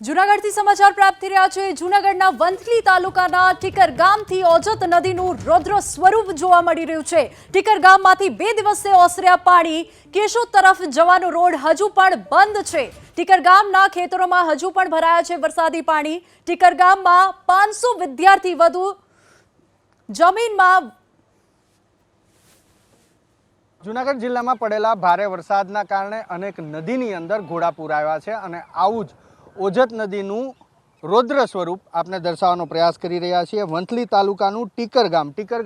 જૂનાગઢથી સમાચાર પ્રાપ્ત થઈ રહ્યા છે। જૂનાગઢના વંથલી તાલુકાના ટીકર ગામથી ઓજત નદીનું રૌદ્ર સ્વરૂપ જોવા મળી રહ્યું છે। ટીકર ગામમાંથી 2 દિવસથી ઓસર્યા પાણી કેશોદ તરફ જવાનો રોડ હજુ પણ બંધ છે। ટીકર ગામના ખેતરોમાં હજુ પણ ભરાયા છે વરસાદી પાણી। ટીકર ગામમાં 500 વિદ્યાર્થી વધુ જમીનમાં જૂનાગઢ જિલ્લામાં પડેલા ભારે વરસાદના કારણે અનેક નદીની અંદર ઘોડાપૂર આવ્યા છે અને આવું જ ઓજત નદીનું રૌદ્ર સ્વરૂપ આપણે દર્શાવવાનો પ્રયાસ કરી રહ્યા છીએ। વંથલી તાલુકાનું ટીકર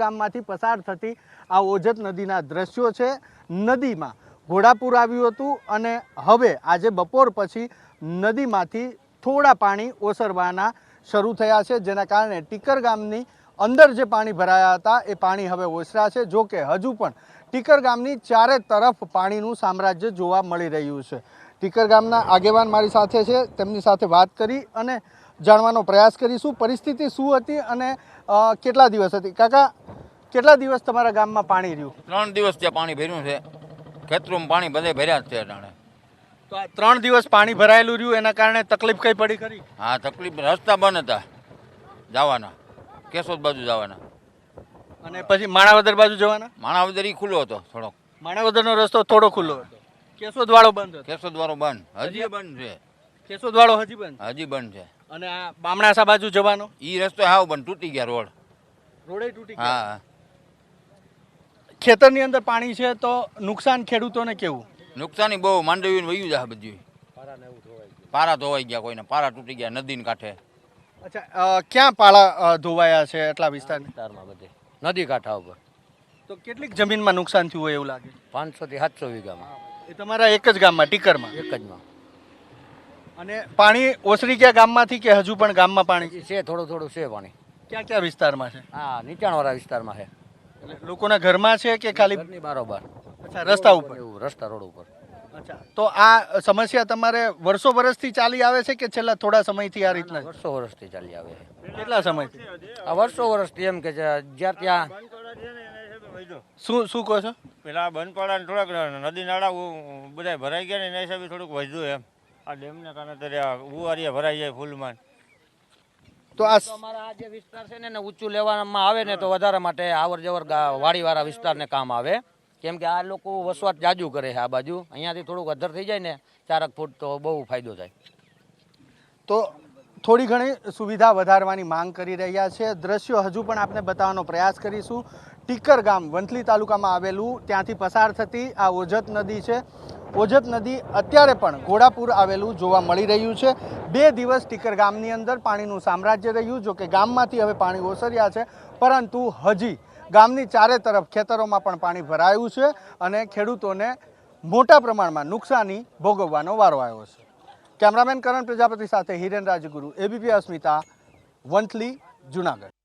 ગામમાંથી પસાર થતી આ ઓજત નદીના દ્રશ્યો છે। નદીમાં ઘોડાપૂર આવ્યું હતું અને હવે આજે બપોર પછી નદીમાંથી થોડા પાણી ઓસરવાના શરૂ થયા છે, જેના કારણે ટીકર ગામની અંદર જે પાણી ભરાયા હતા એ પાણી હવે ઓસર્યા છે। જો કે હજુ પણ ટીકર ગામની ચારે તરફ પાણીનું સામ્રાજ્ય જોવા મળી રહ્યું છે। ટીકર ગામના આગેવાન મારી સાથે છે, તેમની સાથે વાત કરી અને જાણવાનો પ્રયાસ કરીશું પરિસ્થિતિ શું હતી અને કેટલા દિવસ હતી। કાકા, કેટલા દિવસ તમારા ગામમાં પાણી રહ્યું? 3 દિવસ ત્યાં પાણી ભર્યું છે, ખેતરોમાં પાણી બધે ભર્યા જ છે જાણે। તો આ 3 દિવસ પાણી ભરાયેલું રહ્યું એના કારણે તકલીફ કઈ પડી ખરી? હા, તકલીફ, રસ્તા બંધ હતા જવાના, કેશોદ બાજુ જવાના અને પછી માણાવદર બાજુ જવાના? માણાવદર ઈ ખુલ્લો હતો થોડોક, માણાવદરનો રસ્તો થોડો ખુલ્લો હતો, કેશોદ વાળો બંધ હતો? કેશોદ વાળો બંધ, હજી બંધ છે। કેશોદ વાળો હજી બંધ? હજી બંધ છે। અને આ બામણાસા બાજુ જવાનો ઈ રસ્તો હાવ બંધ, તૂટી ગયા રોડ, રોડે તૂટી ગયા। હા, ખેતરની અંદર પાણી છે તો નુકસાન ખેડૂતોને કેવું? નુકસાની બહુ, માંડવીને વયું જાય બધું, પારા ધોવાઈ ગયા, કોઈને પારા તૂટી ગયા નદીને કાંઠે। અચ્છા, ક્યાં પાળા ધોવાયા છે એટલા વિસ્તારમાં? બધે નદી કાંઠા ઉપર। તો કેટલીક જમીનમાં નુકસાન થયું હોય એવું લાગે? 500 થી 700 વીઘામાં, એ તમારા એક જ ગામમાં, ટીકરમાં? એક જ માં। અને પાણી ઓસરી ગયા ગામમાંથી કે હજુ પણ ગામમાં પાણી છે? થોડું થોડું છે પાણી। ક્યાં ક્યાં વિસ્તારમાં છે? હા, નીચાણવાળા વિસ્તારમાં છે, એટલે લોકોના ઘરમાં છે કે ખાલી ઘરની બારોબાર? અચ્છા, રસ્તા ઉપર? એવું, રસ્તા રોડ ઉપર। અચ્છા, તો આ સમસ્યા તમારે વર્ષો વર્ષથી ચાલી આવે છે કે છેલ્લા થોડા સમયથી આ રીતના? વર્ષો વર્ષથી ચાલી આવે છે। કેટલા સમયથી? આ વર્ષો વર્ષથી એમ કે જ્યાં ત્યાં શું કહો છો? પેલા બંધપાડા થોડાક નદી નાળા બધા ભરાઈ ગયા ને એના હિસાબે થોડુંક વધ્યું એમ। આ ડેમને કારણે ત્યારે ઉવારીયા ભરાઈ જાય ફૂલમાં। તો આ અમારા આ જે વિસ્તાર છે ને ઊંચું લેવામાં આવે ને તો વધારે માટે આવર જવર વાડીવાળા વિસ્તારને કામ આવે, કેમ કે આ લોકો વસવાટ જાજુ કરે છે આ બાજુ। અહીંયાથી થોડુંક અધર થઈ જાય ને 4 ફૂટ તો બહુ ફાયદો થાય। તો થોડી ઘણી સુવિધા વધારવાની માંગ કરી રહ્યા છે। દ્રશ્યો હજુ પણ આપણે બતાવવાનો પ્રયાસ કરીશું। ટીકર ગામ વંથલી તાલુકામાં આવેલું, ત્યાંથી પસાર થતી આ ઓજત નદી છે। ઓજત નદી અત્યારે પણ ઘોડાપૂર આવેલું જોવા મળી રહ્યું છે। 2 દિવસ ટીકર ગામની અંદર પાણીનું સામ્રાજ્ય રહ્યું, જો કે ગામમાંથી હવે પાણી ઓસર્યા છે, પરંતુ હજી ગામની ચારે તરફ ખેતરોમાં પણ પાણી ભરાયું છે અને ખેડૂતોને મોટા પ્રમાણમાં નુકસાની ભોગવવાનો વારો આવ્યો છે। કેમેરામેન કરણ પ્રજાપતિ સાથે હિરેન રાજગુરુ, એબીપી અસ્મિતા, વંથલી, જૂનાગઢ।